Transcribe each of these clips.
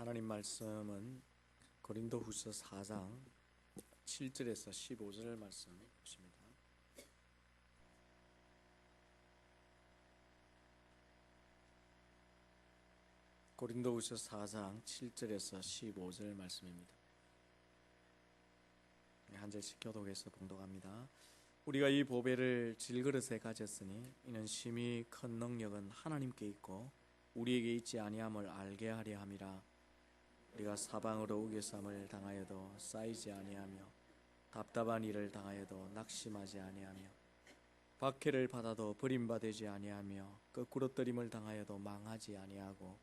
하나님 말씀은 고린도후서 4장 7절에서 15절 말씀 보십니다. 고린도후서 4장 7절에서 15절 말씀입니다. 한 절씩 교독해서 봉독합니다. 우리가 이 보배를 질그릇에 가졌으니 이는 심히 큰 능력은 하나님께 있고 우리에게 있지 아니함을 알게 하려 함이라. 우리가 사방으로 우겨쌈을 당하여도 쌓이지 아니하며 답답한 일을 당하여도 낙심하지 아니하며 박해를 받아도 버림받지 아니하며 거꾸로 뜨림을 당하여도 망하지 아니하고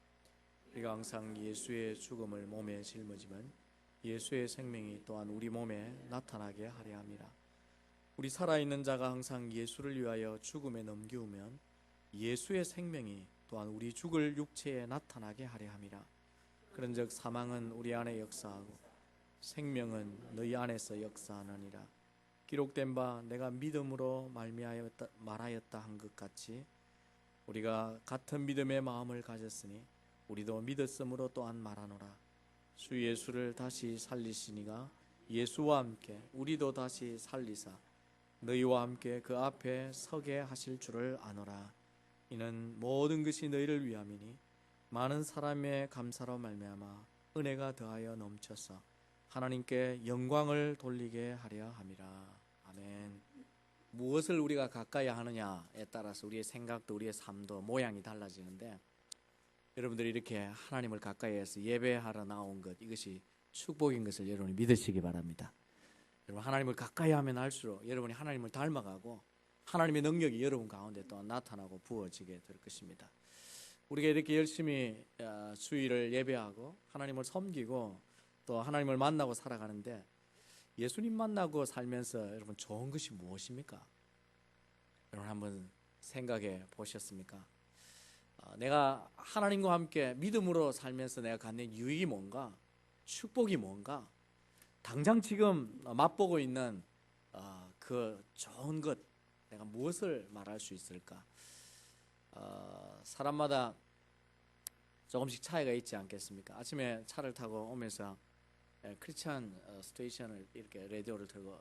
우리가 항상 예수의 죽음을 몸에 짊어지면 예수의 생명이 또한 우리 몸에 나타나게 하려 함이라. 우리 살아있는 자가 항상 예수를 위하여 죽음에 넘기우면 예수의 생명이 또한 우리 죽을 육체에 나타나게 하려 함이라. 그런즉 사망은 우리 안에 역사하고 생명은 너희 안에서 역사하느니라. 기록된 바 내가 믿음으로 말하였다 한 것 같이 우리가 같은 믿음의 마음을 가졌으니 우리도 믿었으므로 또한 말하노라. 주 예수를 다시 살리시니가 예수와 함께 우리도 다시 살리사 너희와 함께 그 앞에 서게 하실 줄을 아노라. 이는 모든 것이 너희를 위함이니 많은 사람의 감사로 말미암아 은혜가 더하여 넘쳐서 하나님께 영광을 돌리게 하려 함이라. 아멘. 무엇을 우리가 가까이 하느냐에 따라서 우리의 생각도 우리의 삶도 모양이 달라지는데, 여러분들이 이렇게 하나님을 가까이 해서 예배하러 나온 것, 이것이 축복인 것을 여러분이 믿으시기 바랍니다. 여러분, 하나님을 가까이 하면 할수록 여러분이 하나님을 닮아가고 하나님의 능력이 여러분 가운데 또 나타나고 부어지게 될 것입니다. 우리가 이렇게 열심히 주일을 예배하고 하나님을 섬기고 또 하나님을 만나고 살아가는데, 예수님 만나고 살면서 여러분 좋은 것이 무엇입니까? 여러분 한번 생각해 보셨습니까? 내가 하나님과 함께 믿음으로 살면서 내가 갖는 유익이 뭔가, 축복이 뭔가, 당장 지금 맛보고 있는 그 좋은 것, 내가 무엇을 말할 수 있을까? 사람마다 조금씩 차이가 있지 않겠습니까? 아침에 차를 타고 오면서 크리스찬 스테이션을 이렇게 라디오를 틀고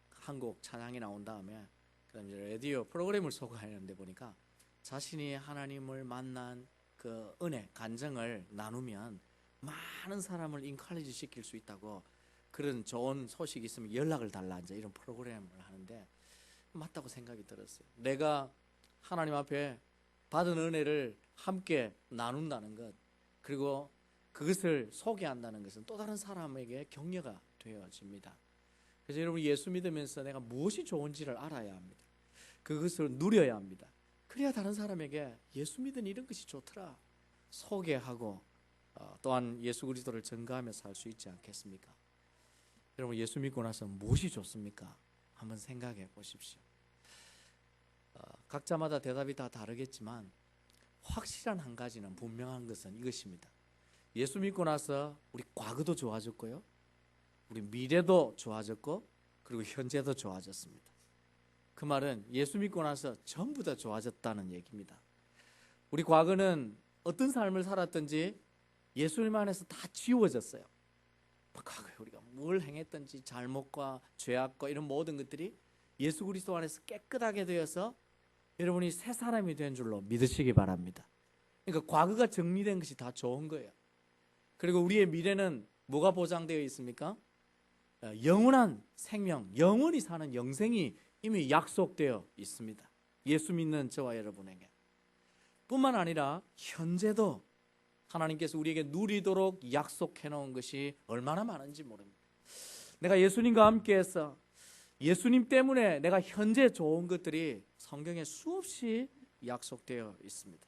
한국 찬양이 나온 다음에 그다음에 이제 라디오 프로그램을 소개하는데 보니까 자신이 하나님을 만난 그 은혜, 간증을 나누면 많은 사람을 인컬리지 시킬 수 있다고, 그런 좋은 소식이 있으면 연락을 달라, 이제 이런 프로그램을 하는데 맞다고 생각이 들었어요. 내가 하나님 앞에 받은 은혜를 함께 나눈다는 것, 그리고 그것을 소개한다는 것은 또 다른 사람에게 격려가 되어집니다. 그래서 여러분, 예수 믿으면서 내가 무엇이 좋은지를 알아야 합니다. 그것을 누려야 합니다. 그래야 다른 사람에게 예수 믿은 이런 것이 좋더라 소개하고 또한 예수 그리스도를 증거하며 살 수 있지 않겠습니까? 여러분, 예수 믿고 나서 무엇이 좋습니까? 한번 생각해 보십시오. 각자마다 대답이 다 다르겠지만 확실한 한 가지는, 분명한 것은 이것입니다. 예수 믿고 나서 우리 과거도 좋아졌고요, 우리 미래도 좋아졌고, 그리고 현재도 좋아졌습니다. 그 말은 예수 믿고 나서 전부 다 좋아졌다는 얘기입니다. 우리 과거는 어떤 삶을 살았든지 예수님 안에서 다 지워졌어요. 과거에 우리가 뭘 행했든지 잘못과 죄악과 이런 모든 것들이 예수 그리스도 안에서 깨끗하게 되어서 여러분이 새 사람이 된 줄로 믿으시기 바랍니다. 그러니까 과거가 정리된 것이 다 좋은 거예요. 그리고 우리의 미래는 뭐가 보장되어 있습니까? 영원한 생명, 영원히 사는 영생이 이미 약속되어 있습니다. 예수 믿는 저와 여러분에게. 뿐만 아니라 현재도 하나님께서 우리에게 누리도록 약속해 놓은 것이 얼마나 많은지 모릅니다. 내가 예수님과 함께해서 예수님 때문에 내가 현재 좋은 것들이 성경에 수없이 약속되어 있습니다.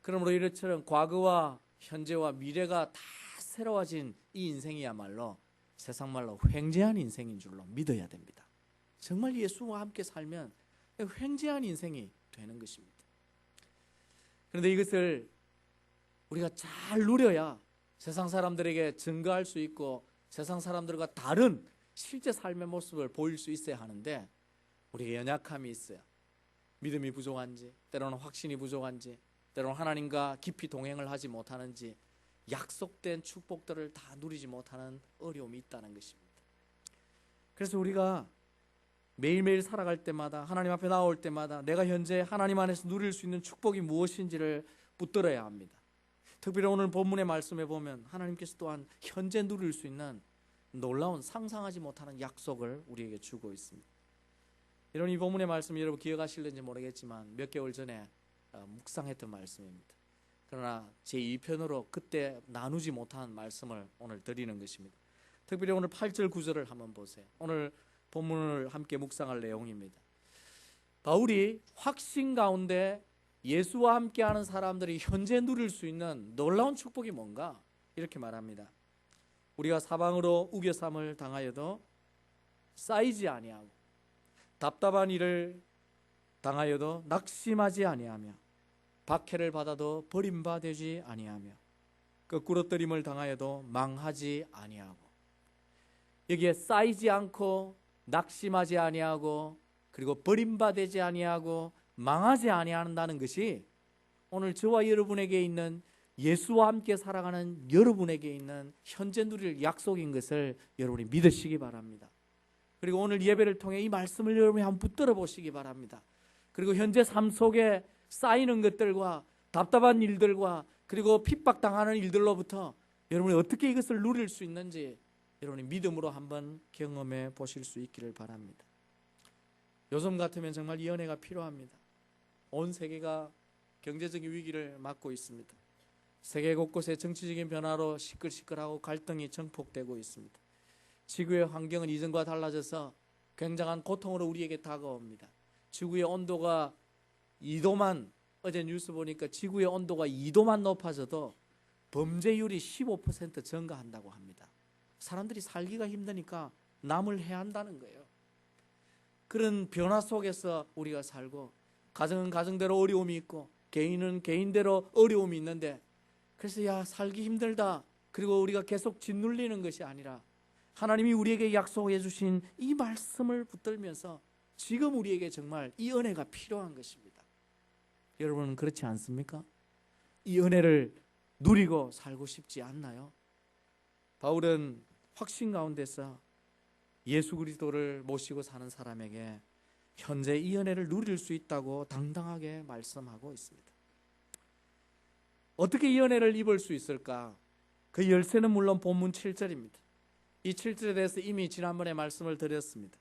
그러므로 이처럼 과거와 현재와 미래가 다 새로워진 이 인생이야말로 세상 말로 횡재한 인생인 줄로 믿어야 됩니다. 정말 예수와 함께 살면 횡재한 인생이 되는 것입니다. 그런데 이것을 우리가 잘 누려야 세상 사람들에게 증거할 수 있고 세상 사람들과 다른 실제 삶의 모습을 보일 수 있어야 하는데, 우리가 연약함이 있어요. 믿음이 부족한지, 때로는 확신이 부족한지, 때로는 하나님과 깊이 동행을 하지 못하는지, 약속된 축복들을 다 누리지 못하는 어려움이 있다는 것입니다. 그래서 우리가 매일매일 살아갈 때마다, 하나님 앞에 나올 때마다 내가 현재 하나님 안에서 누릴 수 있는 축복이 무엇인지를 붙들어야 합니다. 특별히 오늘 본문의 말씀에 보면 하나님께서 또한 현재 누릴 수 있는 놀라운 상상하지 못하는 약속을 우리에게 주고 있습니다. 여러분, 이 본문의 말씀 여러분 기억하실는지 모르겠지만 몇 개월 전에 묵상했던 말씀입니다. 그러나 제2편으로 그때 나누지 못한 말씀을 오늘 드리는 것입니다. 특별히 오늘 8절 9절을 한번 보세요. 오늘 본문을 함께 묵상할 내용입니다. 바울이 확신 가운데 예수와 함께하는 사람들이 현재 누릴 수 있는 놀라운 축복이 뭔가 이렇게 말합니다. 우리가 사방으로 우겨쌈을 당하여도 쌓이지 아니하고 답답한 일을 당하여도 낙심하지 아니하며 박해를 받아도 버림받지 아니하며 거꾸러뜨림을 당하여도 망하지 아니하고, 여기에 쌓이지 않고 낙심하지 아니하고 그리고 버림받지 아니하고 망하지 아니한다는 것이 오늘 저와 여러분에게 있는 예수와 함께 살아가는 여러분에게 있는 현재 누릴 약속인 것을 여러분이 믿으시기 바랍니다. 그리고 오늘 예배를 통해 이 말씀을 여러분이 한번 붙들어 보시기 바랍니다. 그리고 현재 삶 속에 쌓이는 것들과 답답한 일들과 그리고 핍박당하는 일들로부터 여러분이 어떻게 이것을 누릴 수 있는지 여러분이 믿음으로 한번 경험해 보실 수 있기를 바랍니다. 요즘 같으면 정말 이 은혜가 필요합니다. 온 세계가 경제적인 위기를 맞고 있습니다. 세계 곳곳에 정치적인 변화로 시끌시끌하고 갈등이 증폭되고 있습니다. 지구의 환경은 이전과 달라져서 굉장한 고통으로 우리에게 다가옵니다. 지구의 온도가 2도만, 어제 뉴스 보니까 지구의 온도가 2도만 높아져도 범죄율이 15% 증가한다고 합니다. 사람들이 살기가 힘드니까 남을 해한다는 거예요. 그런 변화 속에서 우리가 살고, 가정은 가정대로 어려움이 있고 개인은 개인대로 어려움이 있는데, 그래서 야 살기 힘들다 그리고 우리가 계속 짓눌리는 것이 아니라 하나님이 우리에게 약속해 주신 이 말씀을 붙들면서 지금 우리에게 정말 이 은혜가 필요한 것입니다. 여러분은 그렇지 않습니까? 이 은혜를 누리고 살고 싶지 않나요? 바울은 확신 가운데서 예수 그리스도를 모시고 사는 사람에게 현재 이 은혜를 누릴 수 있다고 당당하게 말씀하고 있습니다. 어떻게 이 은혜를 입을 수 있을까? 그 열쇠는 물론 본문 7절입니다. 이 7절에 대해서 이미 지난번에 말씀을 드렸습니다.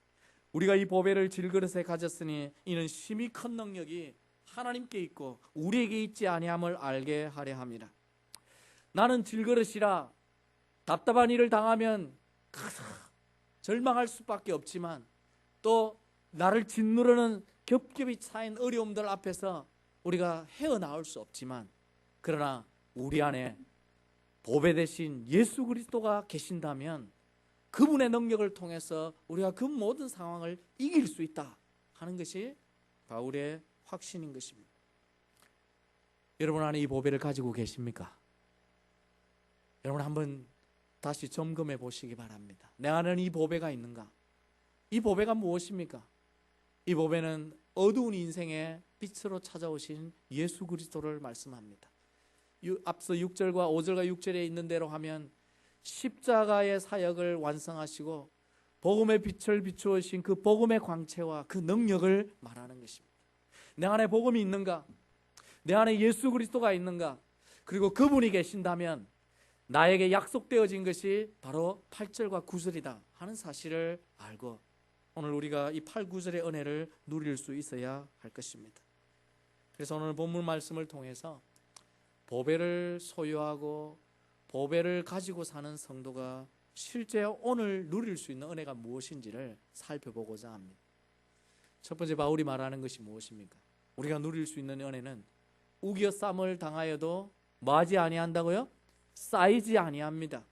우리가 이 보배를 질그릇에 가졌으니 이는 심히 큰 능력이 하나님께 있고 우리에게 있지 아니함을 알게 하려 함이라. 나는 질그릇이라 답답한 일을 당하면 절망할 수밖에 없지만, 또 나를 짓누르는 겹겹이 쌓인 어려움들 앞에서 우리가 헤어나올 수 없지만, 그러나 우리 안에 보배 대신 예수 그리스도가 계신다면 그분의 능력을 통해서 우리가 그 모든 상황을 이길 수 있다 하는 것이 바울의 확신인 것입니다. 여러분 안에 이 보배를 가지고 계십니까? 여러분 한번 다시 점검해 보시기 바랍니다. 내 안에는 이 보배가 있는가? 이 보배가 무엇입니까? 이 보배는 어두운 인생의 빛으로 찾아오신 예수 그리스도를 말씀합니다. 앞서 6절과 5절과 6절에 있는 대로 하면 십자가의 사역을 완성하시고 복음의 빛을 비추으신 그 복음의 광채와 그 능력을 말하는 것입니다. 내 안에 복음이 있는가? 내 안에 예수 그리스도가 있는가? 그리고 그분이 계신다면 나에게 약속되어진 것이 바로 8절과 9절이다 하는 사실을 알고 오늘 우리가 이 8, 9절의 은혜를 누릴 수 있어야 할 것입니다. 그래서 오늘 본문 말씀을 통해서 보배를 소유하고 보배를 가지고 사는 성도가 실제 오늘 누릴 수 있는 은혜가 무엇인지를 살펴보고자 합니다. 첫 번째 바울이 말하는 것이 무엇입니까? 우리가 누릴 수 있는 은혜는 우겨쌈을 당하여도 뭐하지 아니한다고요? 쌓이지 아니합니다.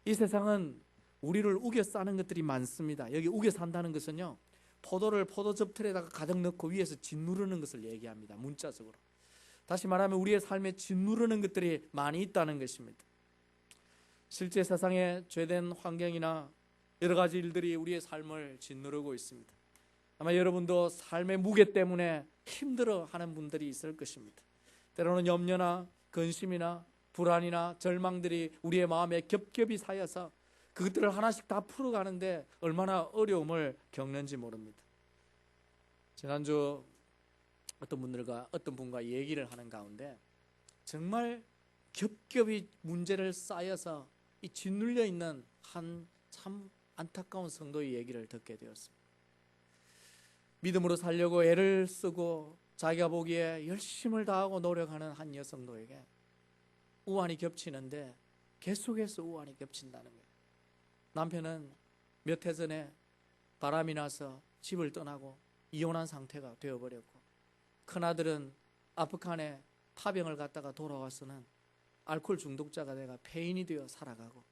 이 세상은 우리를 우겨 싸는 것들이 많습니다. 여기 우겨 산다는 것은요, 포도를 포도즙 틀에다가 가득 넣고 위에서 짓누르는 것을 얘기합니다. 문자적으로. 다시 말하면 우리의 삶에 짓누르는 것들이 많이 있다는 것입니다. 실제 세상의 죄된 환경이나 여러 가지 일들이 우리의 삶을 짓누르고 있습니다. 아마 여러분도 삶의 무게 때문에 힘들어하는 분들이 있을 것입니다. 때로는 염려나 근심이나 불안이나 절망들이 우리의 마음에 겹겹이 쌓여서 그것들을 하나씩 다 풀어가는데 얼마나 어려움을 겪는지 모릅니다. 지난주 어떤 분과 얘기를 하는 가운데 정말 겹겹이 문제를 쌓여서 이 짓눌려 있는 한 참 안타까운 성도의 얘기를 듣게 되었습니다. 믿음으로 살려고 애를 쓰고 자기가 보기에 열심을 다하고 노력하는 한 여성도에게 우환이 겹치는데 계속해서 우환이 겹친다는 거예요. 남편은 몇 해 전에 바람이 나서 집을 떠나고 이혼한 상태가 되어버렸고, 큰아들은 아프간에 파병을 갔다가 돌아와서는 알코올 중독자가 돼가 폐인이 되어 살아가고,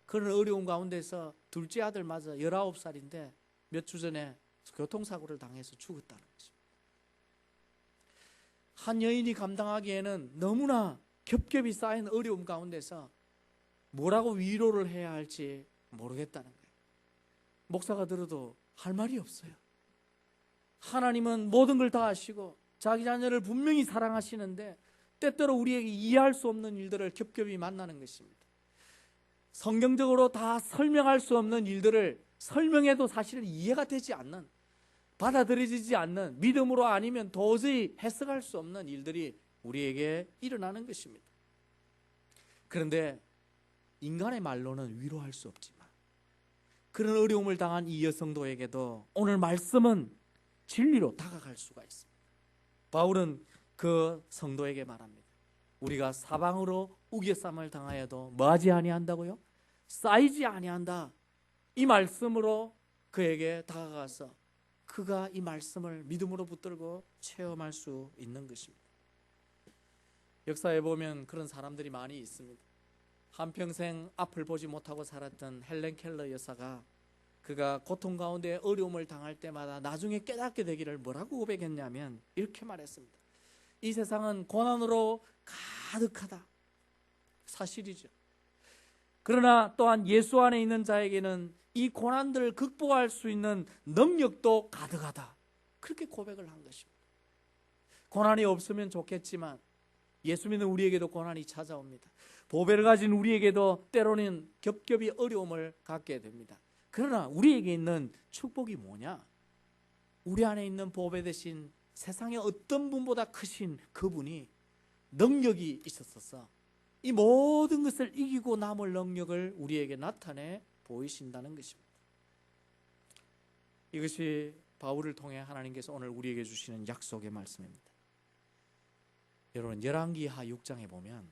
그런 어려운 가운데서 둘째 아들마저 19살인데 몇 주 전에 교통사고를 당해서 죽었다는 것입니다. 한 여인이 감당하기에는 너무나 겹겹이 쌓인 어려움 가운데서 뭐라고 위로를 해야 할지 모르겠다는 거예요. 목사가 들어도 할 말이 없어요. 하나님은 모든 걸 다 아시고 자기 자녀를 분명히 사랑하시는데 때때로 우리에게 이해할 수 없는 일들을 겹겹이 만나는 것입니다. 성경적으로 다 설명할 수 없는 일들을 설명해도 사실은 이해가 되지 않는, 받아들여지지 않는, 믿음으로 아니면 도저히 해석할 수 없는 일들이 우리에게 일어나는 것입니다. 그런데 인간의 말로는 위로할 수 없지만 그런 어려움을 당한 이 여성도에게도 오늘 말씀은 진리로 다가갈 수가 있습니다. 바울은 그 성도에게 말합니다. 우리가 사방으로 우겨쌈을 당하여도 뭐하지 아니한다고요? 쌓이지 아니한다. 이 말씀으로 그에게 다가가서 그가 이 말씀을 믿음으로 붙들고 체험할 수 있는 것입니다. 역사에 보면 그런 사람들이 많이 있습니다. 한평생 앞을 보지 못하고 살았던 헬렌 켈러 여사가 그가 고통 가운데 어려움을 당할 때마다 나중에 깨닫게 되기를 뭐라고 고백했냐면 이렇게 말했습니다. 이 세상은 고난으로 가득하다. 사실이죠. 그러나 또한 예수 안에 있는 자에게는 이 고난들을 극복할 수 있는 능력도 가득하다. 그렇게 고백을 한 것입니다. 고난이 없으면 좋겠지만 예수 믿는 우리에게도 고난이 찾아옵니다. 보배를 가진 우리에게도 때로는 겹겹이 어려움을 갖게 됩니다. 그러나 우리에게 있는 축복이 뭐냐? 우리 안에 있는 보배 대신 세상의 어떤 분보다 크신 그분이 능력이 있었어서 이 모든 것을 이기고 남을 능력을 우리에게 나타내 보이신다는 것입니다. 이것이 바울을 통해 하나님께서 오늘 우리에게 주시는 약속의 말씀입니다. 여러분, 열왕기하 6장에 보면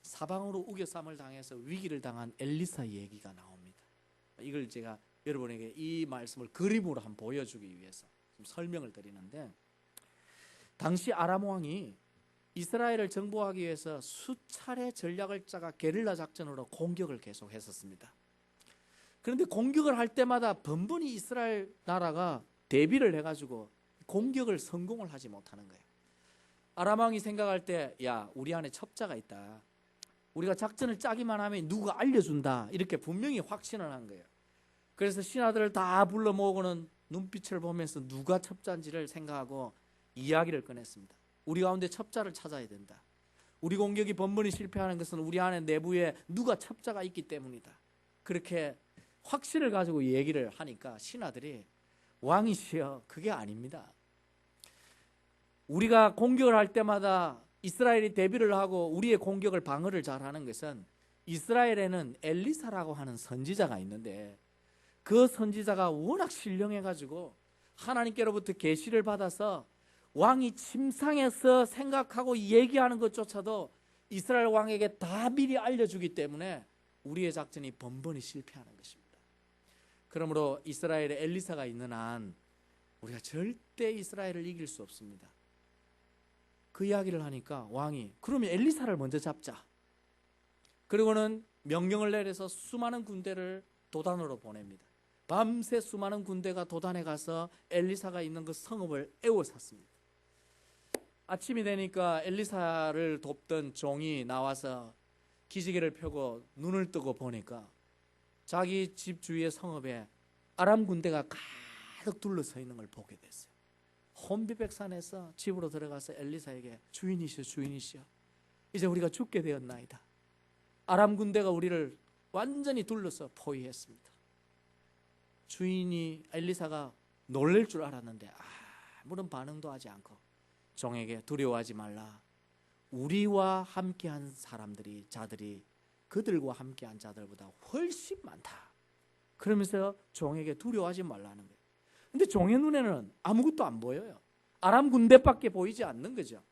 사방으로 우겨쌈을 당해서 위기를 당한 엘리사 얘기가 나옵니다. 이걸 제가 여러분에게 이 말씀을 그림으로 한번 보여주기 위해서 좀 설명을 드리는데, 당시 아람 왕이 이스라엘을 정복하기 위해서 수차례 전략을 짜가 게릴라 작전으로 공격을 계속 했었습니다. 그런데 공격을 할 때마다 번번이 이스라엘 나라가 대비를 해가지고 공격을 성공을 하지 못하는 거예요. 아람 왕이 생각할 때, 야, 우리 안에 첩자가 있다. 우리가 작전을 짜기만 하면 누가 알려준다. 이렇게 분명히 확신을 한 거예요. 그래서 신하들을 다 불러 모으고는 눈빛을 보면서 누가 첩자인지를 생각하고 이야기를 꺼냈습니다. 우리 가운데 첩자를 찾아야 된다. 우리 공격이 번번이 실패하는 것은 우리 안에 내부에 누가 첩자가 있기 때문이다. 그렇게 확신을 가지고 얘기를 하니까 신하들이, 왕이시여, 그게 아닙니다. 우리가 공격을 할 때마다 이스라엘이 대비를 하고 우리의 공격을 방어를 잘하는 것은 이스라엘에는 엘리사라고 하는 선지자가 있는데 그 선지자가 워낙 신령해가지고 하나님께로부터 계시를 받아서 왕이 침상에서 생각하고 얘기하는 것조차도 이스라엘 왕에게 다 미리 알려주기 때문에 우리의 작전이 번번이 실패하는 것입니다. 그러므로 이스라엘에 엘리사가 있는 한 우리가 절대 이스라엘을 이길 수 없습니다. 그 이야기를 하니까 왕이, 그러면 엘리사를 먼저 잡자. 그리고는 명령을 내려서 수많은 군대를 도단으로 보냅니다. 밤새 수많은 군대가 도단에 가서 엘리사가 있는 그 성읍을 에워쌌습니다. 아침이 되니까 엘리사를 돕던 종이 나와서 기지개를 펴고 눈을 뜨고 보니까 자기 집 주위의 성읍에 아람 군대가 가득 둘러서 있는 걸 보게 됐어요. 혼비백산에서 집으로 들어가서 엘리사에게, 주인이시여, 주인이시여, 이제 우리가 죽게 되었나이다. 아람 군대가 우리를 완전히 둘러서 포위했습니다. 주인이 엘리사가 놀랄 줄 알았는데 아무런 반응도 하지 않고 종에게 두려워하지 말라. 우리와 함께한 사람들이 자들이 그들과 함께한 자들보다 훨씬 많다. 그러면서 종에게 두려워하지 말라는 거예요. 근데 종의 눈에는 아무것도 안 보여요. 아람 군대밖에 보이지 않는 거죠.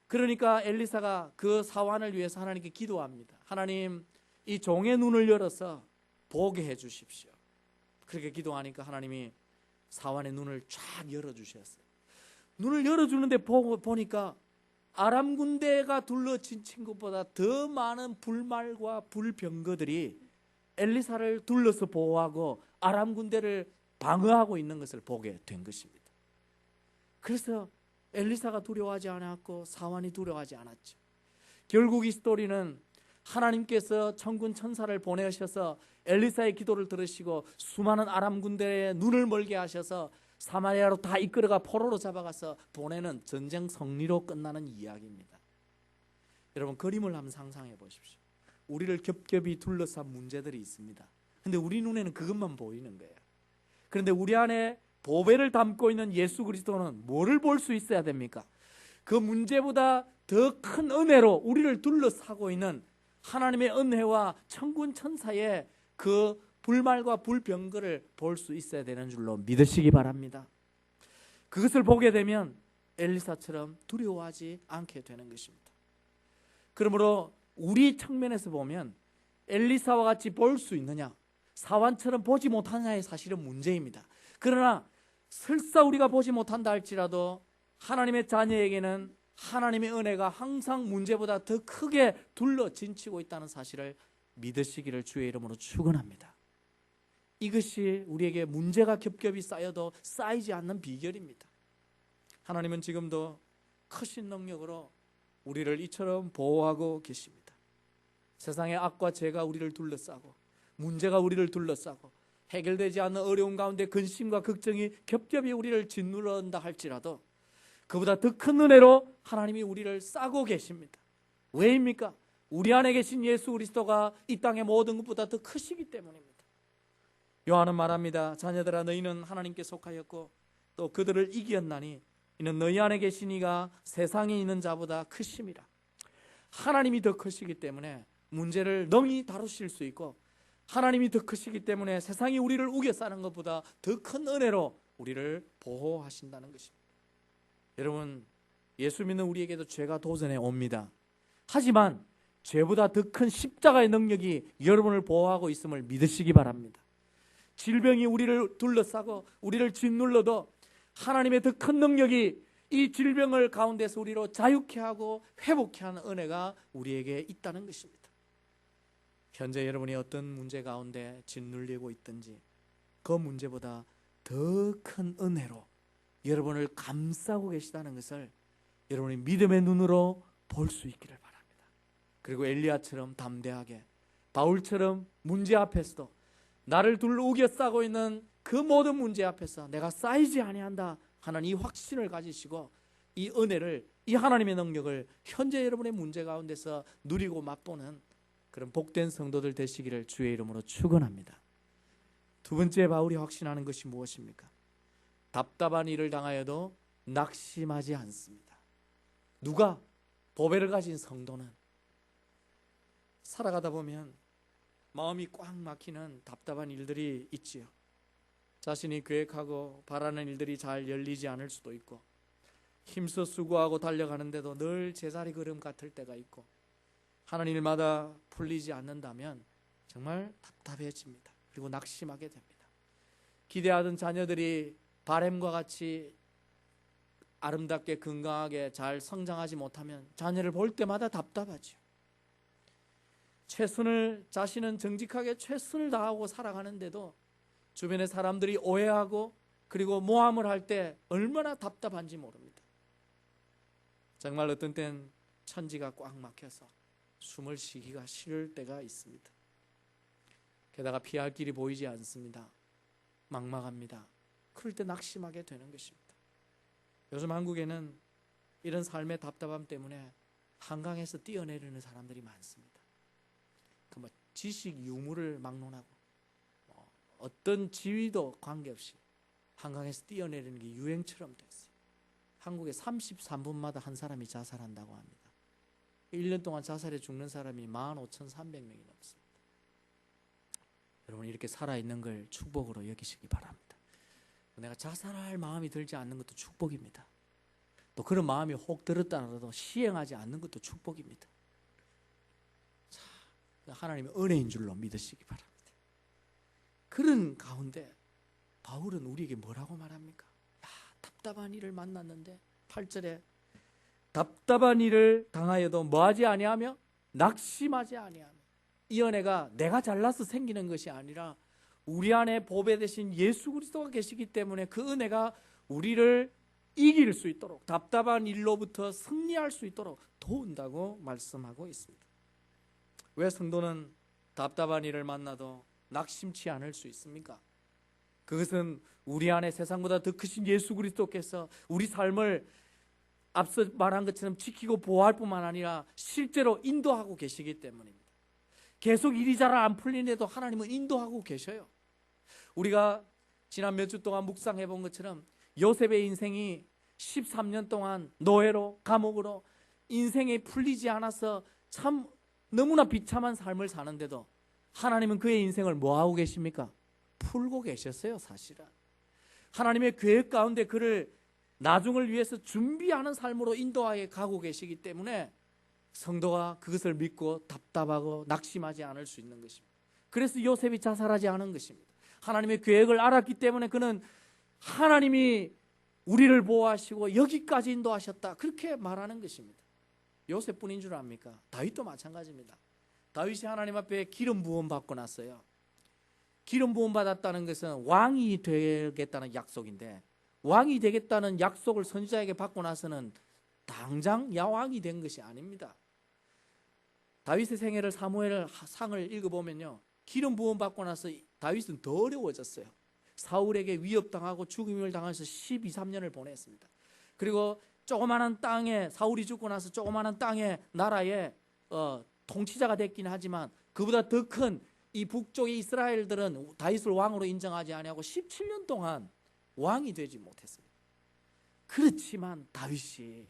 그러니까 엘리사가 그 사환을 위해서 하나님께 기도합니다. 하나님, 이 종의 눈을 열어서 보게 해 주십시오. 그렇게 기도하니까 하나님이 사환의 눈을 쫙 열어주셨어요. 눈을 열어주는데 보니까 아람 군대가 둘러친 것보다 더 많은 불말과 불병거들이 엘리사를 둘러서 보호하고 아람 군대를 방어하고 있는 것을 보게 된 것입니다. 그래서 엘리사가 두려워하지 않았고 사환이 두려워하지 않았죠. 결국 이 스토리는 하나님께서 천군 천사를 보내셔서 엘리사의 기도를 들으시고 수많은 아람 군대의 눈을 멀게 하셔서 사마리아로 다 이끌어가 포로로 잡아가서 보내는 전쟁 승리로 끝나는 이야기입니다. 여러분, 그림을 한번 상상해 보십시오. 우리를 겹겹이 둘러싼 문제들이 있습니다. 근데 우리 눈에는 그것만 보이는 거예요. 그런데 우리 안에 보배를 담고 있는 예수 그리스도는 뭐를 볼 수 있어야 됩니까? 그 문제보다 더 큰 은혜로 우리를 둘러싸고 있는 하나님의 은혜와 천군 천사의 그 불말과 불병거를 볼 수 있어야 되는 줄로 믿으시기 바랍니다. 그것을 보게 되면 엘리사처럼 두려워하지 않게 되는 것입니다. 그러므로 우리 측면에서 보면 엘리사와 같이 볼 수 있느냐, 사환처럼 보지 못하느냐의 사실은 문제입니다. 그러나 설사 우리가 보지 못한다 할지라도 하나님의 자녀에게는 하나님의 은혜가 항상 문제보다 더 크게 둘러 진치고 있다는 사실을 믿으시기를 주의 이름으로 축원합니다. 이것이 우리에게 문제가 겹겹이 쌓여도 쌓이지 않는 비결입니다. 하나님은 지금도 크신 능력으로 우리를 이처럼 보호하고 계십니다. 세상의 악과 죄가 우리를 둘러싸고 문제가 우리를 둘러싸고 해결되지 않는 어려운 가운데 근심과 걱정이 겹겹이 우리를 짓누른다 할지라도 그보다 더 큰 은혜로 하나님이 우리를 싸고 계십니다. 왜입니까? 우리 안에 계신 예수 그리스도가 이 땅의 모든 것보다 더 크시기 때문입니다. 요한은 말합니다. 자녀들아, 너희는 하나님께 속하였고 또 그들을 이기었나니 이는 너희 안에 계신 이가 세상에 있는 자보다 크심이라. 하나님이 더 크시기 때문에 문제를 능히 다루실 수 있고, 하나님이 더 크시기 때문에 세상이 우리를 우겨싸는 것보다 더 큰 은혜로 우리를 보호하신다는 것입니다. 여러분, 예수 믿는 우리에게도 죄가 도전해 옵니다. 하지만 죄보다 더 큰 십자가의 능력이 여러분을 보호하고 있음을 믿으시기 바랍니다. 질병이 우리를 둘러싸고 우리를 짓눌러도 하나님의 더 큰 능력이 이 질병을 가운데서 우리로 자유케 하고 회복케 하는 은혜가 우리에게 있다는 것입니다. 현재 여러분이 어떤 문제 가운데 짓눌리고 있든지 그 문제보다 더 큰 은혜로 여러분을 감싸고 계시다는 것을 여러분이 믿음의 눈으로 볼 수 있기를 바랍니다. 그리고 엘리야처럼 담대하게, 바울처럼 문제 앞에서도 나를 둘러 우겨싸고 있는 그 모든 문제 앞에서 내가 쌓이지 아니한다 하는 이 확신을 가지시고 이 은혜를, 이 하나님의 능력을 현재 여러분의 문제 가운데서 누리고 맛보는 그런 복된 성도들 되시기를 주의 이름으로 축원합니다. 두 번째, 바울이 확신하는 것이 무엇입니까? 답답한 일을 당하여도 낙심하지 않습니다. 누가? 보배를 가진 성도는 살아가다 보면 마음이 꽉 막히는 답답한 일들이 있지요. 자신이 계획하고 바라는 일들이 잘 열리지 않을 수도 있고, 힘써 수고하고 달려가는데도 늘 제자리 걸음 같을 때가 있고, 하는 일마다 풀리지 않는다면 정말 답답해집니다. 그리고 낙심하게 됩니다. 기대하던 자녀들이 바램과 같이 아름답게 건강하게 잘 성장하지 못하면 자녀를 볼 때마다 답답하죠. 자신은 정직하게 최선을 다하고 살아가는데도 주변의 사람들이 오해하고 그리고 모함을 할 때 얼마나 답답한지 모릅니다. 정말 어떤 땐 천지가 꽉 막혀서 숨을 쉬기가 싫을 때가 있습니다. 게다가 피할 길이 보이지 않습니다. 막막합니다. 그럴 때 낙심하게 되는 것입니다. 요즘 한국에는 이런 삶의 답답함 때문에 한강에서 뛰어내리는 사람들이 많습니다. 그 뭐 지식 유무를 막론하고 어떤 지위도 관계없이 한강에서 뛰어내리는 게 유행처럼 됐어요. 한국에 33분마다 한 사람이 자살한다고 합니다. 1년 동안 자살해 죽는 사람이 15,300명이 넘습니다. 여러분, 이렇게 살아있는 걸 축복으로 여기시기 바랍니다. 내가 자살할 마음이 들지 않는 것도 축복입니다. 또 그런 마음이 혹 들었다 하더라도 시행하지 않는 것도 축복입니다. 자, 하나님의 은혜인 줄로 믿으시기 바랍니다. 그런 가운데 바울은 우리에게 뭐라고 말합니까? 야, 답답한 일을 만났는데 8절에 답답한 일을 당하여도 뭐하지 아니하며 낙심하지 아니하며, 이 은혜가 내가 잘나서 생기는 것이 아니라 우리 안에 보배 되신 예수 그리스도가 계시기 때문에 그 은혜가 우리를 이길 수 있도록, 답답한 일로부터 승리할 수 있도록 도운다고 말씀하고 있습니다. 왜 성도는 답답한 일을 만나도 낙심치 않을 수 있습니까? 그것은 우리 안에 세상보다 더 크신 예수 그리스도께서 우리 삶을 앞서 말한 것처럼 지키고 보호할 뿐만 아니라 실제로 인도하고 계시기 때문입니다. 계속 일이 잘 안 풀리는데도 하나님은 인도하고 계셔요. 우리가 지난 몇 주 동안 묵상해 본 것처럼 요셉의 인생이 13년 동안 노예로, 감옥으로 인생이 풀리지 않아서 참 너무나 비참한 삶을 사는데도 하나님은 그의 인생을 뭐하고 계십니까? 풀고 계셨어요. 사실은 하나님의 계획 가운데 그를 나중을 위해서 준비하는 삶으로 인도하여 가고 계시기 때문에 성도가 그것을 믿고 답답하고 낙심하지 않을 수 있는 것입니다. 그래서 요셉이 자살하지 않은 것입니다. 하나님의 계획을 알았기 때문에 그는 하나님이 우리를 보호하시고 여기까지 인도하셨다, 그렇게 말하는 것입니다. 요셉뿐인 줄 압니까? 다윗도 마찬가지입니다. 다윗이 하나님 앞에 기름 부음 받고 났어요. 기름 부음 받았다는 것은 왕이 되겠다는 약속인데, 왕이 되겠다는 약속을 선지자에게 받고 나서는 당장 야왕이 된 것이 아닙니다. 다윗의 생애를 사무엘 상을 읽어보면요, 기름 부음 받고 나서 다윗은 더 어려워졌어요. 사울에게 위협당하고 죽임을 당해서 12, 13년을 보냈습니다. 그리고 조그마한 땅에, 사울이 죽고 나서 조그마한 땅에, 나라에 통치자가 됐긴 하지만 그보다 더 큰 이 북쪽의 이스라엘들은 다윗을 왕으로 인정하지 아니하고 17년 동안 왕이 되지 못했습니다. 그렇지만 다윗이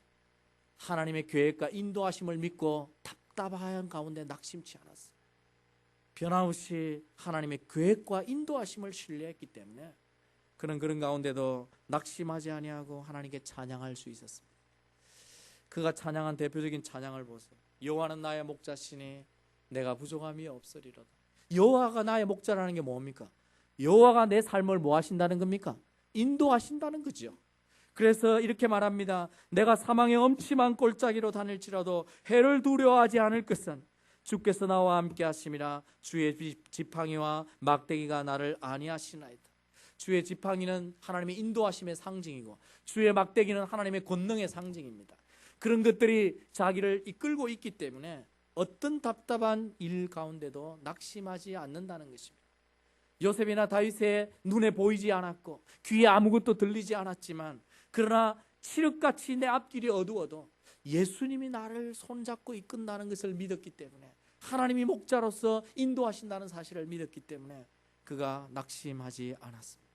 하나님의 계획과 인도하심을 믿고 답답한 가운데 낙심치 않았어요. 변함없이 하나님의 계획과 인도하심을 신뢰했기 때문에 그는 그런 가운데도 낙심하지 아니하고 하나님께 찬양할 수 있었습니다. 그가 찬양한 대표적인 찬양을 보세요. 여호와는 나의 목자시니 내가 부족함이 없으리로다. 여호와가 나의 목자라는 게 뭡니까? 여호와가 내 삶을 뭐 하신다는 겁니까? 인도하신다는 거죠. 그래서 이렇게 말합니다. 내가 사망의 엄침한 골짜기로 다닐지라도 해를 두려워하지 않을 것은 주께서 나와 함께 하심이라. 주의 지팡이와 막대기가 나를 안위하시나이다. 주의 지팡이는 하나님의 인도하심의 상징이고 주의 막대기는 하나님의 권능의 상징입니다. 그런 것들이 자기를 이끌고 있기 때문에 어떤 답답한 일 가운데도 낙심하지 않는다는 것입니다. 요셉이나 다윗의 눈에 보이지 않았고 귀에 아무것도 들리지 않았지만, 그러나 칠흑같이 내 앞길이 어두워도 예수님이 나를 손잡고 이끈다는 것을 믿었기 때문에, 하나님이 목자로서 인도하신다는 사실을 믿었기 때문에 그가 낙심하지 않았습니다.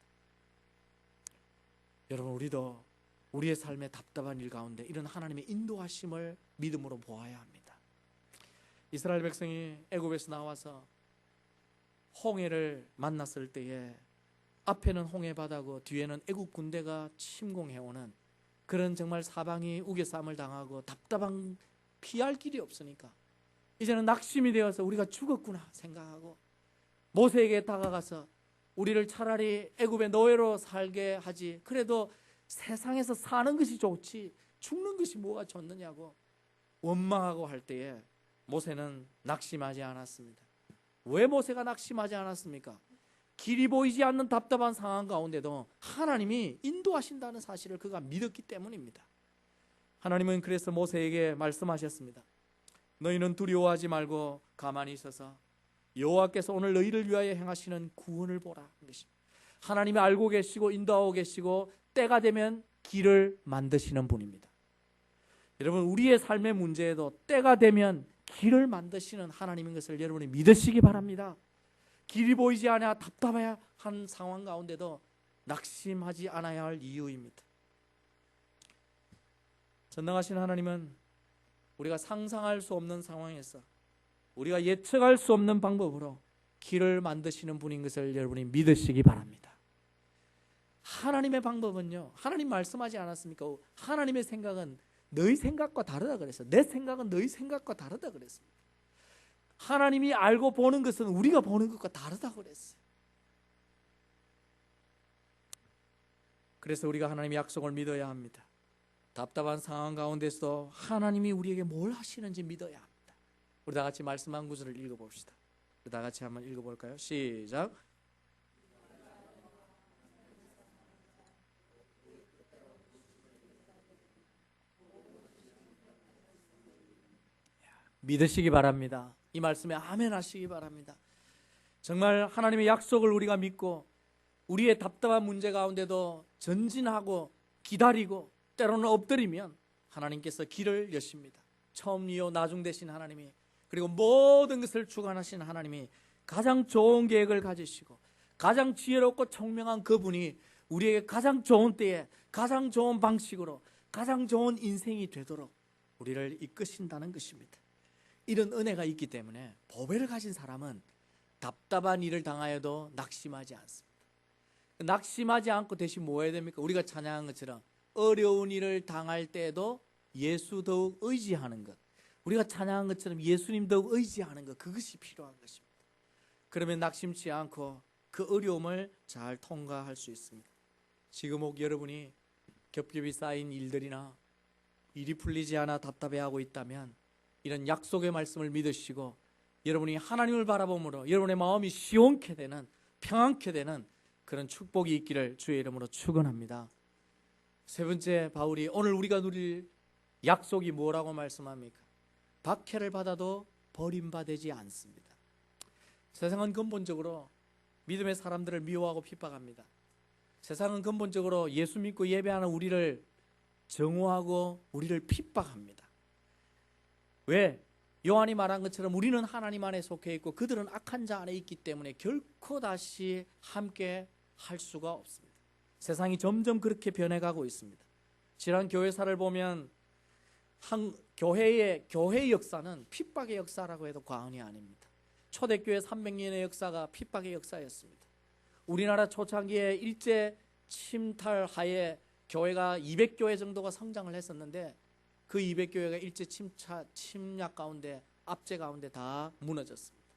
여러분, 우리도 우리의 삶의 답답한 일 가운데 이런 하나님의 인도하심을 믿음으로 보아야 합니다. 이스라엘 백성이 애굽에서 나와서 홍해를 만났을 때에 앞에는 홍해 바다고 뒤에는 애굽 군대가 침공해오는 그런 정말 사방이 우겨쌈을 당하고 답답한, 피할 길이 없으니까 이제는 낙심이 되어서 우리가 죽었구나 생각하고 모세에게 다가가서 우리를 차라리 애굽의 노예로 살게 하지, 그래도 세상에서 사는 것이 좋지 죽는 것이 뭐가 좋느냐고 원망하고 할 때에 모세는 낙심하지 않았습니다. 왜 모세가 낙심하지 않았습니까? 길이 보이지 않는 답답한 상황 가운데도 하나님이 인도하신다는 사실을 그가 믿었기 때문입니다. 하나님은 그래서 모세에게 말씀하셨습니다. 너희는 두려워하지 말고 가만히 있어서 여호와께서 오늘 너희를 위하여 행하시는 구원을 보라. 하나님이 알고 계시고 인도하고 계시고 때가 되면 길을 만드시는 분입니다. 여러분, 우리의 삶의 문제에도 때가 되면 길을 만드시는 하나님인 것을 여러분이 믿으시기 바랍니다. 길이 보이지 않아 답답해야 한 상황 가운데도 낙심하지 않아야 할 이유입니다. 전능하신 하나님은 우리가 상상할 수 없는 상황에서 우리가 예측할 수 없는 방법으로 길을 만드시는 분인 것을 여러분이 믿으시기 바랍니다. 하나님의 방법은요, 하나님 말씀하지 않았습니까? 하나님의 생각은 너희 생각과 다르다 그랬어요. 내 생각은 너희 생각과 다르다 그랬습니다. 하나님이 알고 보는 것은 우리가 보는 것과 다르다 그랬어요. 그래서 우리가 하나님의 약속을 믿어야 합니다. 답답한 상황 가운데서도 하나님이 우리에게 뭘 하시는지 믿어야 합니다. 우리 다 같이 말씀 한 구절을 읽어봅시다. 우리 다 같이 한번 읽어볼까요? 시작. 믿으시기 바랍니다. 이 말씀에 아멘 하시기 바랍니다. 정말 하나님의 약속을 우리가 믿고 우리의 답답한 문제 가운데도 전진하고 기다리고 때로는 엎드리면 하나님께서 길을 여십니다. 처음 이후 나중 되신 하나님이, 그리고 모든 것을 주관하신 하나님이 가장 좋은 계획을 가지시고 가장 지혜롭고 총명한 그분이 우리에게 가장 좋은 때에 가장 좋은 방식으로 가장 좋은 인생이 되도록 우리를 이끄신다는 것입니다. 이런 은혜가 있기 때문에 보배를 가진 사람은 답답한 일을 당하여도 낙심하지 않습니다. 낙심하지 않고 대신 뭐 해야 됩니까? 우리가 찬양한 것처럼 어려운 일을 당할 때에도 예수 더욱 의지하는 것, 우리가 찬양한 것처럼 예수님 더욱 의지하는 것, 그것이 필요한 것입니다. 그러면 낙심치 않고 그 어려움을 잘 통과할 수 있습니다. 지금 혹 여러분이 겹겹이 쌓인 일들이나 일이 풀리지 않아 답답해하고 있다면 이런 약속의 말씀을 믿으시고 여러분이 하나님을 바라봄으로 여러분의 마음이 시원케 되는, 평안케 되는 그런 축복이 있기를 주의 이름으로 축원합니다. 세 번째, 바울이 오늘 우리가 누릴 약속이 뭐라고 말씀합니까? 박해를 받아도 버림받지 않습니다. 세상은 근본적으로 믿음의 사람들을 미워하고 핍박합니다. 세상은 근본적으로 예수 믿고 예배하는 우리를 정오하고 우리를 핍박합니다. 왜? 요한이 말한 것처럼 우리는 하나님 안에 속해 있고 그들은 악한 자 안에 있기 때문에 결코 다시 함께 할 수가 없습니다. 세상이 점점 그렇게 변해가고 있습니다. 지난 교회사를 보면 교회의 역사는 핍박의 역사라고 해도 과언이 아닙니다. 초대교회 300년의 역사가 핍박의 역사였습니다. 우리나라 초창기에 일제 침탈하에 교회가 200교회 정도가 성장을 했었는데 그 200교회가 일제 침략 가운데, 압제 가운데 다 무너졌습니다.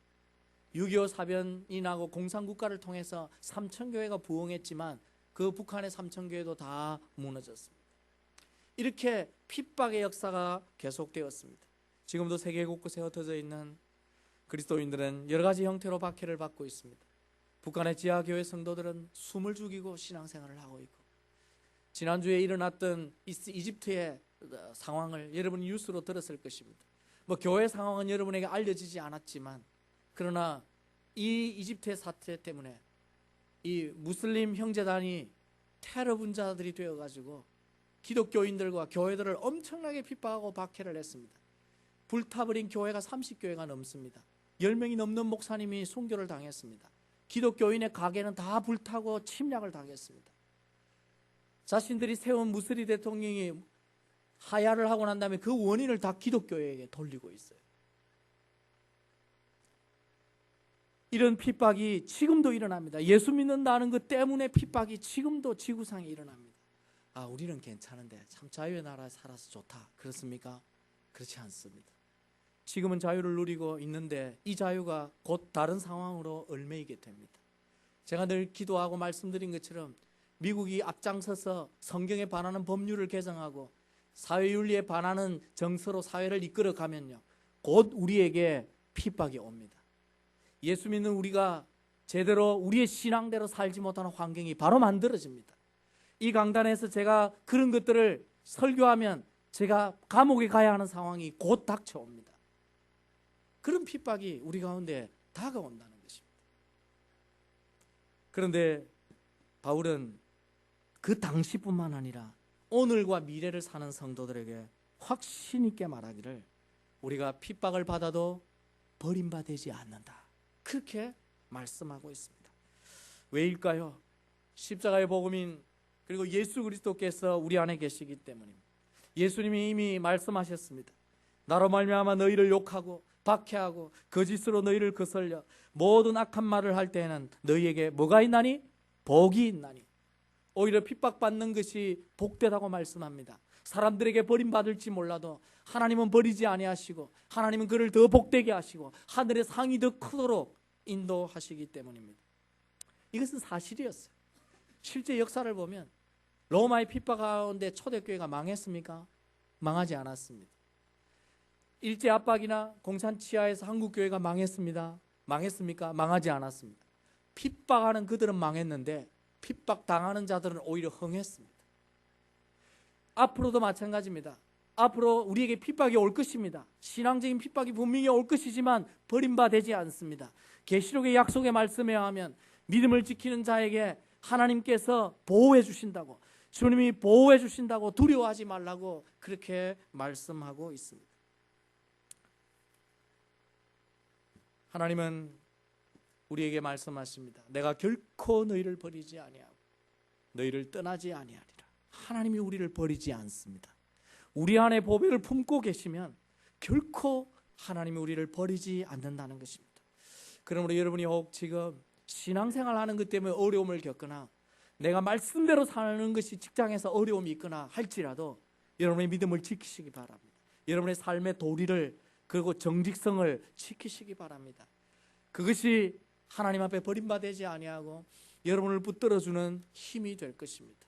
6.25 사변이 나고 공산국가를 통해서 3,000교회가 부흥했지만 그 북한의 3,000교회도 다 무너졌습니다. 이렇게 핍박의 역사가 계속되었습니다. 지금도 세계 곳곳에 흩어져 있는 그리스도인들은 여러 가지 형태로 박해를 받고 있습니다. 북한의 지하교회 성도들은 숨을 죽이고 신앙생활을 하고 있고, 지난주에 일어났던 이집트의 상황을 여러분이 뉴스로 들었을 것입니다. 교회 상황은 여러분에게 알려지지 않았지만, 그러나 이 이집트의 사태 때문에 이 무슬림 형제단이 테러 분자들이 되어가지고 기독교인들과 교회들을 엄청나게 핍박하고 박해를 했습니다. 불타버린 교회가 30교회가 넘습니다. 10명이 넘는 목사님이 순교를 당했습니다. 기독교인의 가게는 다 불타고 침략을 당했습니다. 자신들이 세운 무스리 대통령이 하야를 하고 난 다음에 그 원인을 다 기독교에게 돌리고 있어요. 이런 핍박이 지금도 일어납니다. 예수 믿는다는 것 때문에 핍박이 지금도 지구상에 일어납니다. 아, 우리는 괜찮은데 참 자유의 나라에 살아서 좋다, 그렇습니까? 그렇지 않습니다. 지금은 자유를 누리고 있는데 이 자유가 곧 다른 상황으로 얽매이게 됩니다. 제가 늘 기도하고 말씀드린 것처럼 미국이 앞장서서 성경에 반하는 법률을 개정하고 사회윤리에 반하는 정서로 사회를 이끌어가면요, 곧 우리에게 핍박이 옵니다. 예수 믿는 우리가 제대로 우리의 신앙대로 살지 못하는 환경이 바로 만들어집니다. 이 강단에서 제가 그런 것들을 설교하면 제가 감옥에 가야 하는 상황이 곧 닥쳐옵니다. 그런 핍박이 우리 가운데 다가온다는 것입니다. 그런데 바울은 그 당시뿐만 아니라 오늘과 미래를 사는 성도들에게 확신 있게 말하기를 우리가 핍박을 받아도 버림받지 않는다. 그렇게 말씀하고 있습니다. 왜일까요? 십자가의 복음인 그리고 예수 그리스도께서 우리 안에 계시기 때문입니다. 예수님이 이미 말씀하셨습니다. 나로 말미암아 너희를 욕하고 박해하고 거짓으로 너희를 거슬려 모든 악한 말을 할 때에는 너희에게 뭐가 있나니? 복이 있나니. 오히려 핍박받는 것이 복되다고 말씀합니다. 사람들에게 버림받을지 몰라도 하나님은 버리지 아니하시고 하나님은 그를 더 복되게 하시고 하늘의 상이 더 크도록 인도하시기 때문입니다. 이것은 사실이었어요. 실제 역사를 보면 로마의 핍박 가운데 초대교회가 망했습니까? 망하지 않았습니다. 일제 압박이나 공산 치하에서 한국교회가 망했습니다. 망했습니까? 망하지 않았습니다. 핍박하는 그들은 망했는데 핍박당하는 자들은 오히려 흥했습니다. 앞으로도 마찬가지입니다. 앞으로 우리에게 핍박이 올 것입니다. 신앙적인 핍박이 분명히 올 것이지만 버림받지 않습니다. 계시록의 약속의 말씀에 의하면 믿음을 지키는 자에게 하나님께서 보호해 주신다고, 주님이 보호해 주신다고 두려워하지 말라고 그렇게 말씀하고 있습니다. 하나님은 우리에게 말씀하십니다. 내가 결코 너희를 버리지 아니하고 너희를 떠나지 아니하리라. 하나님이 우리를 버리지 않습니다. 우리 안에 보배를 품고 계시면 결코 하나님이 우리를 버리지 않는다는 것입니다. 그러므로 여러분이 혹 지금 신앙생활 하는 것 때문에 어려움을 겪거나 내가 말씀대로 사는 것이 직장에서 어려움이 있거나 할지라도 여러분의 믿음을 지키시기 바랍니다. 여러분의 삶의 도리를 그리고 정직성을 지키시기 바랍니다. 그것이 하나님 앞에 버림받지 아니하고 여러분을 붙들어주는 힘이 될 것입니다.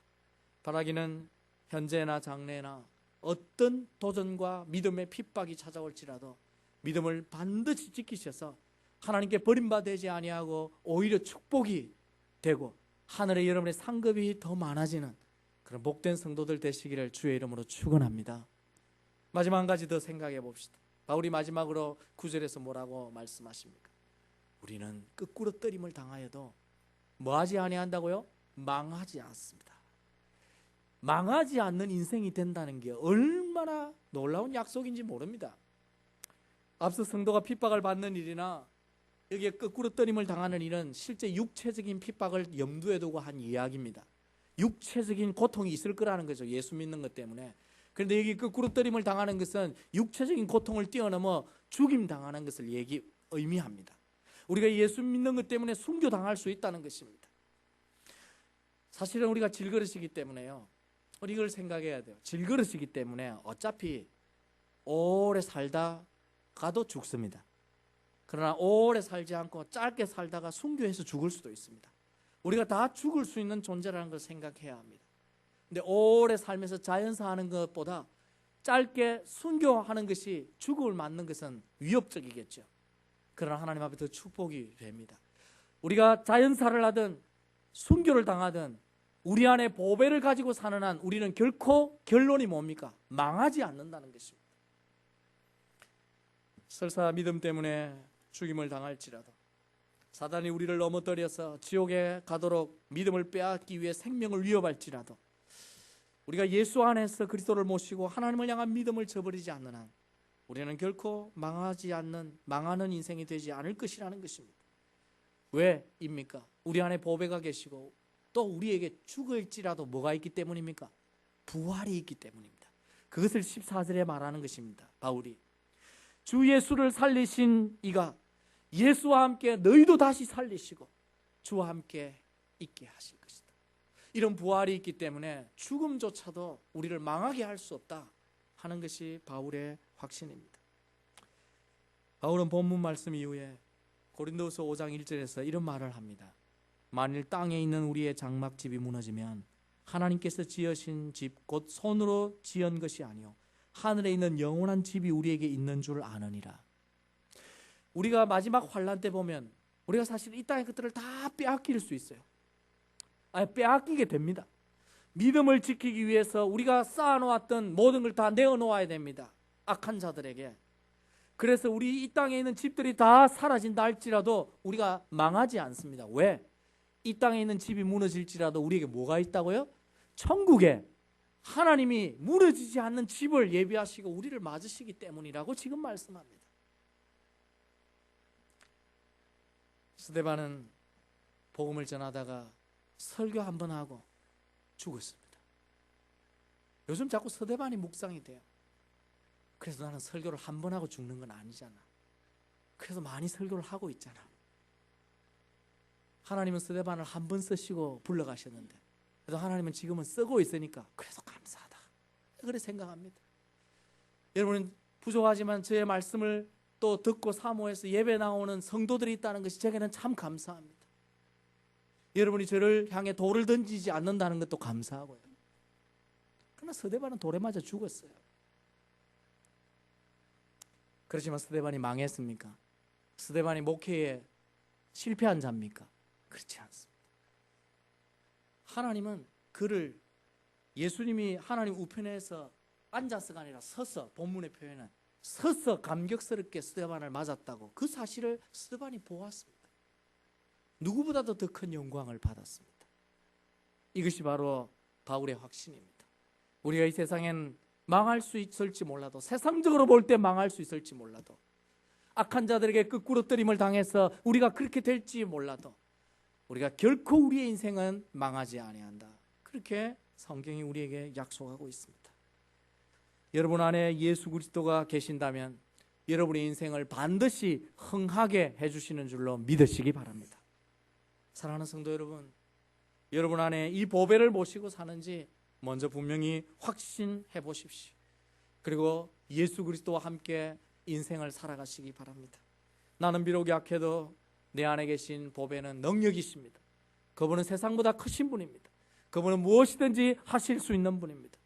바라기는 현재나 장래나 어떤 도전과 믿음의 핍박이 찾아올지라도 믿음을 반드시 지키셔서 하나님께 버림받지 아니하고 오히려 축복이 되고 하늘에 여러분의 상급이 더 많아지는 그런 복된 성도들 되시기를 주의 이름으로 축원합니다. 마지막 한 가지 더 생각해 봅시다. 바울이 마지막으로 9절에서 뭐라고 말씀하십니까? 우리는 끄꾸러뜨림을 당하여도 뭐하지 아니한다고요? 망하지 않습니다. 망하지 않는 인생이 된다는 게 얼마나 놀라운 약속인지 모릅니다. 앞서 성도가 핍박을 받는 일이나 여기에 끄꾸러뜨림을 당하는 일은 실제 육체적인 핍박을 염두에 두고 한 이야기입니다. 육체적인 고통이 있을 거라는 거죠. 예수 믿는 것 때문에. 그런데 여기 끄꾸러뜨림을 당하는 것은 육체적인 고통을 뛰어넘어 죽임 당하는 것을 의미합니다. 우리가 예수 믿는 것 때문에 순교당할 수 있다는 것입니다. 사실은 우리가 질그릇이기 때문에요. 우리 이걸 생각해야 돼요. 질그릇이기 때문에 어차피 오래 살다 가도 죽습니다. 그러나 오래 살지 않고 짧게 살다가 순교해서 죽을 수도 있습니다. 우리가 다 죽을 수 있는 존재라는 걸 생각해야 합니다. 근데 오래 살면서 자연사하는 것보다 짧게 순교하는 것이 죽음을 맞는 것은 위협적이겠죠. 그러나 하나님 앞에 더 축복이 됩니다. 우리가 자연사를 하든 순교를 당하든 우리 안에 보배를 가지고 사는 한 우리는 결코 결론이 뭡니까? 망하지 않는다는 것입니다. 설사 믿음 때문에 죽임을 당할지라도 사단이 우리를 넘어뜨려서 지옥에 가도록 믿음을 빼앗기 위해 생명을 위협할지라도 우리가 예수 안에서 그리스도를 모시고 하나님을 향한 믿음을 저버리지 않는 한 우리는 결코 망하는 인생이 되지 않을 것이라는 것입니다. 왜입니까? 우리 안에 보배가 계시고 또 우리에게 죽을지라도 뭐가 있기 때문입니까? 부활이 있기 때문입니다. 그것을 14절에 말하는 것입니다. 바울이 주 예수를 살리신 이가 예수와 함께 너희도 다시 살리시고 주와 함께 있게 하실 것이다. 이런 부활이 있기 때문에 죽음조차도 우리를 망하게 할 수 없다 하는 것이 바울의 확신입니다. 바울은 본문 말씀 이후에 고린도후서 5장 1절에서 이런 말을 합니다. 만일 땅에 있는 우리의 장막집이 무너지면 하나님께서 지으신 집 곧 손으로 지은 것이 아니요 하늘에 있는 영원한 집이 우리에게 있는 줄 아느니라. 우리가 마지막 환난 때 보면 우리가 사실 이 땅의 것들을 다 빼앗길 수 있어요. 빼앗기게 됩니다. 믿음을 지키기 위해서 우리가 쌓아놓았던 모든 걸 다 내어놓아야 됩니다. 악한 자들에게. 그래서 우리 이 땅에 있는 집들이 다 사라진다 할지라도 우리가 망하지 않습니다. 왜? 이 땅에 있는 집이 무너질지라도 우리에게 뭐가 있다고요? 천국에 하나님이 무너지지 않는 집을 예비하시고 우리를 맞으시기 때문이라고 지금 말씀합니다. 스데반은 복음을 전하다가 설교 한 번 하고 죽었습니다. 요즘 자꾸 스데반이 묵상이 돼요. 그래서 나는 설교를 한 번 하고 죽는 건 아니잖아. 그래서 많이 설교를 하고 있잖아. 하나님은 스데반을 한 번 쓰시고 불러가셨는데, 그래도 하나님은 지금은 쓰고 있으니까 그래서 감사하다, 그래 생각합니다. 여러분은 부족하지만 저의 말씀을 또 듣고 사모해서 예배 나오는 성도들이 있다는 것이 제게는 참 감사합니다. 여러분이 저를 향해 돌을 던지지 않는다는 것도 감사하고요. 그러나 스데반은 돌에 맞아 죽었어요. 그렇지만 스데반이 망했습니까? 스데반이 목회에 실패한 자입니까? 그렇지 않습니다. 하나님은 그를, 예수님이 하나님 우편에서 앉아서가 아니라 서서, 본문의 표현은 서서 감격스럽게 스데반을 맞았다고, 그 사실을 스데반이 보았습니다. 누구보다도 더 큰 영광을 받았습니다. 이것이 바로 바울의 확신입니다. 우리가 이 세상엔 망할 수 있을지 몰라도, 세상적으로 볼 때 망할 수 있을지 몰라도, 악한 자들에게 끄꾸러뜨림을 당해서 우리가 그렇게 될지 몰라도 우리가 결코 우리의 인생은 망하지 아니한다, 그렇게 성경이 우리에게 약속하고 있습니다. 여러분 안에 예수 그리스도가 계신다면 여러분의 인생을 반드시 흥하게 해주시는 줄로 믿으시기 바랍니다. 사랑하는 성도 여러분, 여러분 안에 이 보배를 모시고 사는지 먼저 분명히 확신해 보십시오. 그리고 예수 그리스도와 함께 인생을 살아가시기 바랍니다. 나는 비록 약해도 내 안에 계신 보배는 능력이십니다. 그분은 세상보다 크신 분입니다. 그분은 무엇이든지 하실 수 있는 분입니다.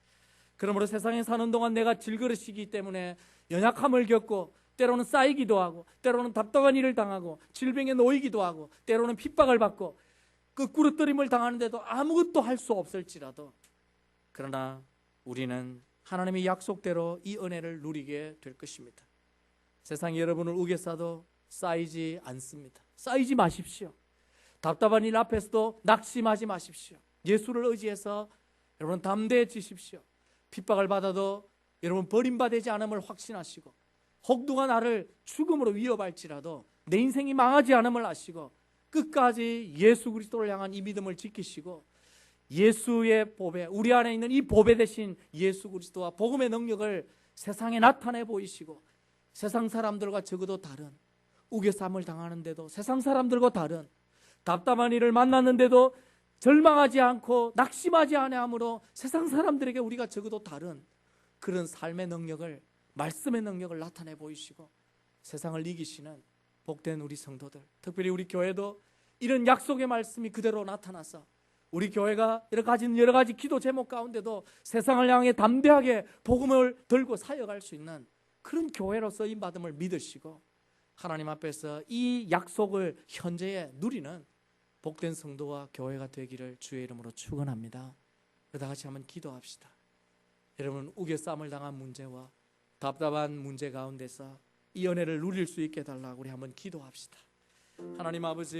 그러므로 세상에 사는 동안 내가 질그릇이기 때문에 연약함을 겪고, 때로는 쌓이기도 하고, 때로는 답답한 일을 당하고, 질병에 놓이기도 하고, 때로는 핍박을 받고, 끄꾸러뜨림을 당하는데도 아무것도 할 수 없을지라도, 그러나 우리는 하나님의 약속대로 이 은혜를 누리게 될 것입니다. 세상이 여러분을 우겨싸도 쌓이지 않습니다. 쌓이지 마십시오. 답답한 일 앞에서도 낙심하지 마십시오. 예수를 의지해서 여러분 담대해지십시오. 핍박을 받아도 여러분 버림받지 않음을 확신하시고, 혹두가 나를 죽음으로 위협할지라도 내 인생이 망하지 않음을 아시고, 끝까지 예수 그리스도를 향한 이 믿음을 지키시고, 예수의 보배, 우리 안에 있는 이 보배 대신 예수 그리스도와 복음의 능력을 세상에 나타내 보이시고, 세상 사람들과 적어도 다른, 우겨쌈을 당하는데도 세상 사람들과 다른, 답답한 일을 만났는데도 절망하지 않고 낙심하지 아니하므로 세상 사람들에게 우리가 적어도 다른 그런 삶의 능력을, 말씀의 능력을 나타내 보이시고, 세상을 이기시는 복된 우리 성도들, 특별히 우리 교회도 이런 약속의 말씀이 그대로 나타나서 우리 교회가 여러 가지 기도 제목 가운데도 세상을 향해 담대하게 복음을 들고 사역할 수 있는 그런 교회로 쓰임받음을 믿으시고, 하나님 앞에서 이 약속을 현재에 누리는 복된 성도와 교회가 되기를 주의 이름으로 축원합니다. 다 같이 한번 기도합시다. 여러분, 우겨쌈을 당한 문제와 답답한 문제 가운데서 이 은혜를 누릴 수 있게 해달라고 우리 한번 기도합시다. 하나님 아버지,